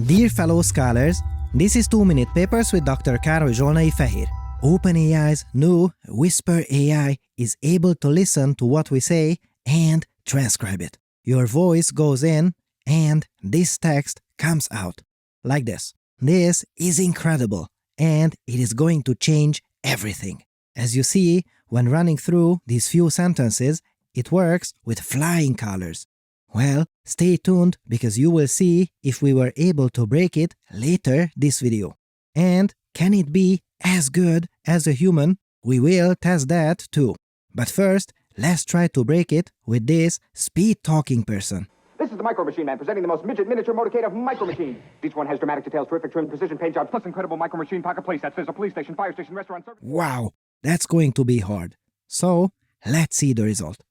Dear fellow scholars, this is 2-Minute Papers with Dr. Károly Zsolnai Fehér. OpenAI's new Whisper AI is able to listen to what we say and transcribe it. Your voice goes in and this text comes out. Like this. This is incredible and it is going to change everything. As you see, when running through these few sentences, it works with flying colors. Well, stay tuned because you will see if we were able to break it later this video. And can it be as good as a human? We will test that too. But first, let's try to break it with this speed-talking person. This is the Micro Machine Man presenting the most midget miniature motorcade of Micro Machines. Each one has dramatic details, terrific trim, precision paint jobs, plus incredible Micro Machine pocket play sets. There's a police station, fire station, restaurant, service. Wow, that's going to be hard. So, let's see the result.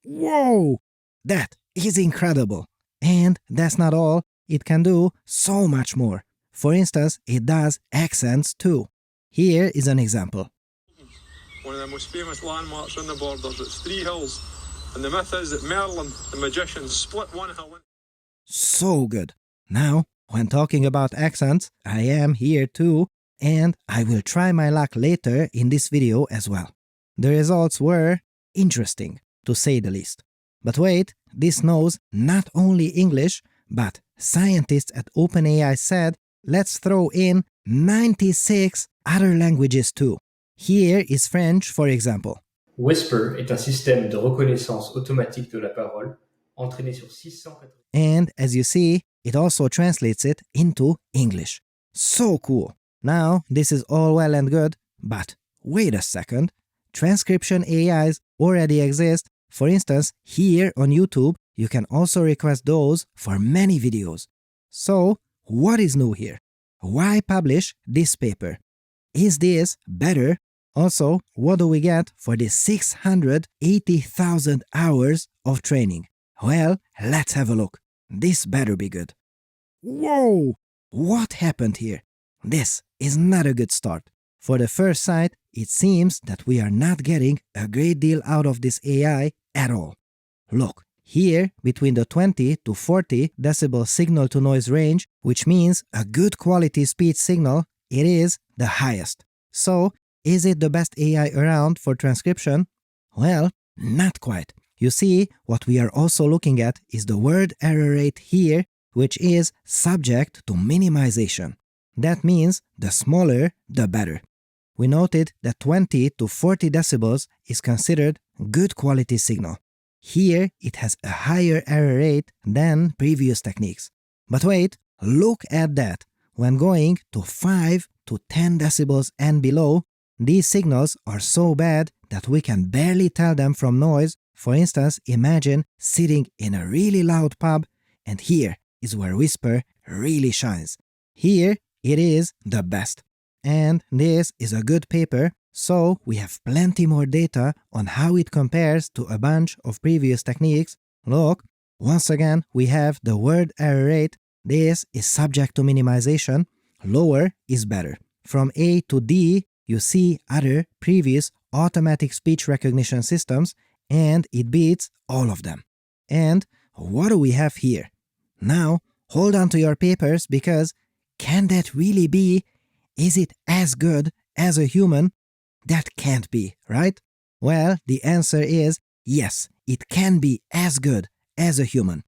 Whoa! That is incredible. And that's not all, it can do so much more. For instance, it does accents too. Here is an example. One of the most famous landmarks on the borders, it's 3 hills. And the myth is that Merlin, the magician, split one hill. So good. Now, when talking about accents, I am here too, and I will try my luck later in this video as well. The results were interesting, to say the least. But wait, this knows not only English, but scientists at OpenAI said, let's throw in 96 other languages too. Here is French, for example. Whisper est un système de reconnaissance automatique de la parole entraîné sur 680. And as you see, it also translates it into English. So cool! Now, this is all well and good, but wait a second. Transcription AIs already exist. For instance, here on YouTube, you can also request those for many videos. So, what is new here? Why publish this paper? Is this better? Also, what do we get for the 680,000 hours of training? Well, let's have a look. This better be good. Whoa! What happened here? This is not a good start. For the first sight, it seems that we are not getting a great deal out of this AI at all. Look, here between the 20 to 40 decibel signal-to-noise range, which means a good quality speech signal, it is the highest. So, is it the best AI around for transcription? Well, not quite. You see, what we are also looking at is the word error rate here, which is subject to minimization. That means the smaller, the better. We noted that 20 to 40 decibels is considered good quality signal. Here, it has a higher error rate than previous techniques. But wait, look at that. When going to 5 to 10 decibels and below, these signals are so bad that we can barely tell them from noise. For instance, imagine sitting in a really loud pub, and here is where Whisper really shines. Here, it is the best. And this is a good paper, so we have plenty more data on how it compares to a bunch of previous techniques. Look, once again, we have the word error rate. This is subject to minimization. Lower is better. From A to D, you see other previous automatic speech recognition systems, and it beats all of them. And what do we have here? Now, hold on to your papers because can that really be? Is it as good as a human? That can't be, right? Well, the answer is yes, it can be as good as a human.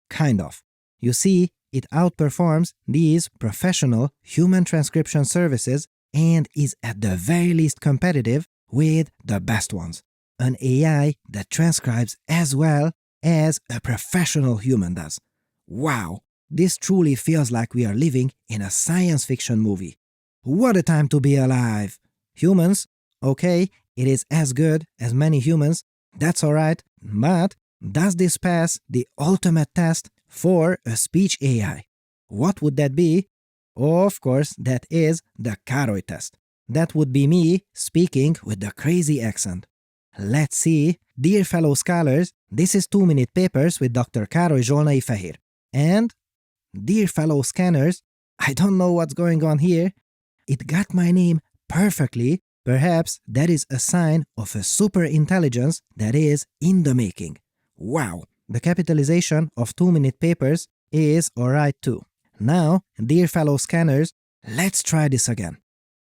Kind of. You see, it outperforms these professional human transcription services and is at the very least competitive with the best ones. An AI that transcribes as well as a professional human does. Wow, this truly feels like we are living in a science fiction movie. What a time to be alive! Humans, okay, it is as good as many humans, that's alright, but does this pass the ultimate test for a speech AI? What would that be? Of course, that is the Károly test. That would be me speaking with the crazy accent. Let's see. Dear fellow scholars, this is 2-Minute Papers with Dr. Károly Zsolnai Fehér. And, dear fellow scanners, I don't know what's going on here. It got my name perfectly. Perhaps that is a sign of a super intelligence that is in the making. Wow, the capitalization of 2-Minute Papers is alright too. Now, dear fellow scanners, let's try this again.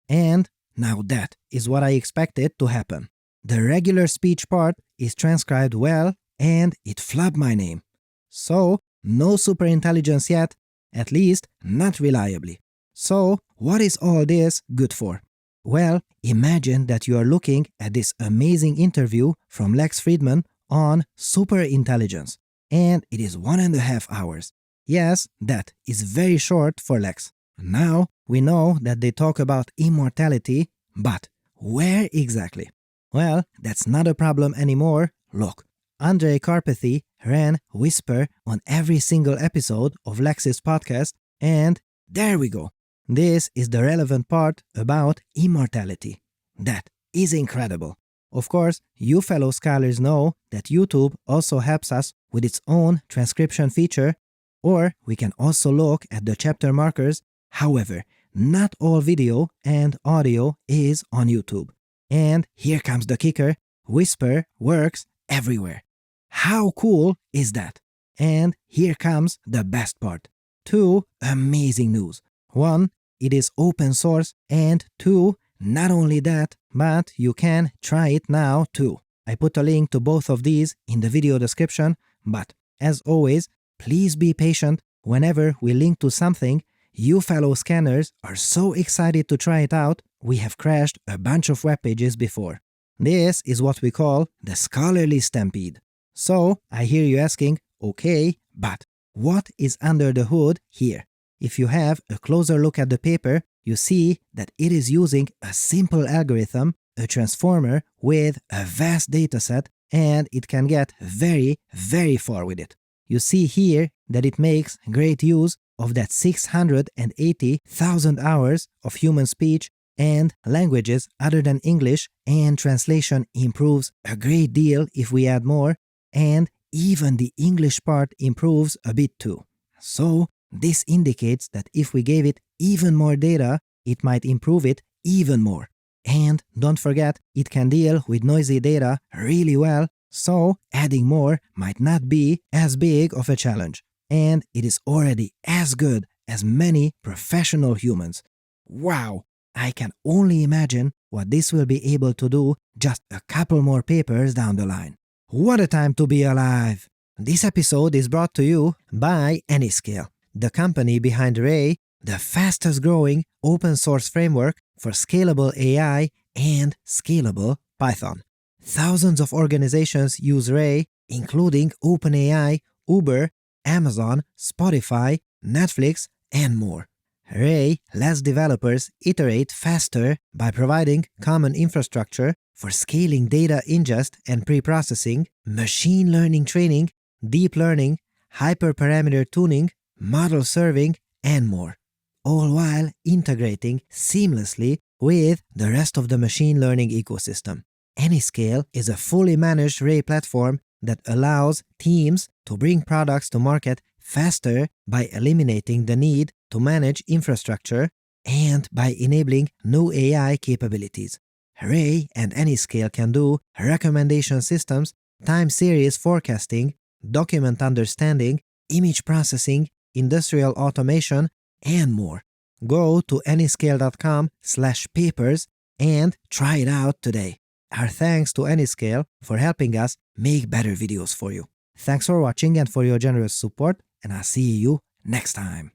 And now that is what I expected to happen. The regular speech part is transcribed well and it flubbed my name. So, no superintelligence yet, at least not reliably. So, what is all this good for? Well, imagine that you are looking at this amazing interview from Lex Fridman on superintelligence, and it is 1.5 hours. Yes, that is very short for Lex. Now, we know that they talk about immortality, but where exactly? Well, that's not a problem anymore. Look, Andrej Karpathy ran Whisper on every single episode of Lex's podcast, and there we go. This is the relevant part about immortality. That is incredible. Of course, you fellow scholars know that YouTube also helps us with its own transcription feature, or we can also look at the chapter markers. However, not all video and audio is on YouTube. And here comes the kicker, Whisper works everywhere. How cool is that? And here comes the best part. 2 amazing news. 1, it is open source, and 2, not only that, but you can try it now too. I put a link to both of these in the video description, but as always, please be patient. Whenever we link to something, you fellow scanners are so excited to try it out, we have crashed a bunch of web pages before. This is what we call the scholarly stampede. So, I hear you asking, okay, but what is under the hood here? If you have a closer look at the paper, you see that it is using a simple algorithm, a transformer with a vast dataset, and it can get very, very far with it. You see here that it makes great use of that 680,000 hours of human speech and languages other than English, and translation improves a great deal if we add more, and even the English part improves a bit too. So, this indicates that if we gave it even more data, it might improve it even more. And don't forget, it can deal with noisy data really well, so adding more might not be as big of a challenge. And it is already as good as many professional humans. Wow! I can only imagine what this will be able to do just a couple more papers down the line. What a time to be alive! This episode is brought to you by Anyscale, the company behind Ray, the fastest growing open source framework for scalable AI and scalable Python. Thousands of organizations use Ray, including OpenAI, Uber, Amazon, Spotify, Netflix, and more. Ray lets developers iterate faster by providing common infrastructure for scaling data ingest and preprocessing, machine learning training, deep learning, hyperparameter tuning, model serving, and more, all while integrating seamlessly with the rest of the machine learning ecosystem. Anyscale is a fully managed Ray platform that allows teams to bring products to market faster by eliminating the need to manage infrastructure and by enabling new AI capabilities. Ray and Anyscale can do recommendation systems, time series forecasting, document understanding, image processing, industrial automation, and more. Go to anyscale.com/papers and try it out today. Our thanks to Anyscale for helping us make better videos for you. Thanks for watching and for your generous support, and I'll see you next time.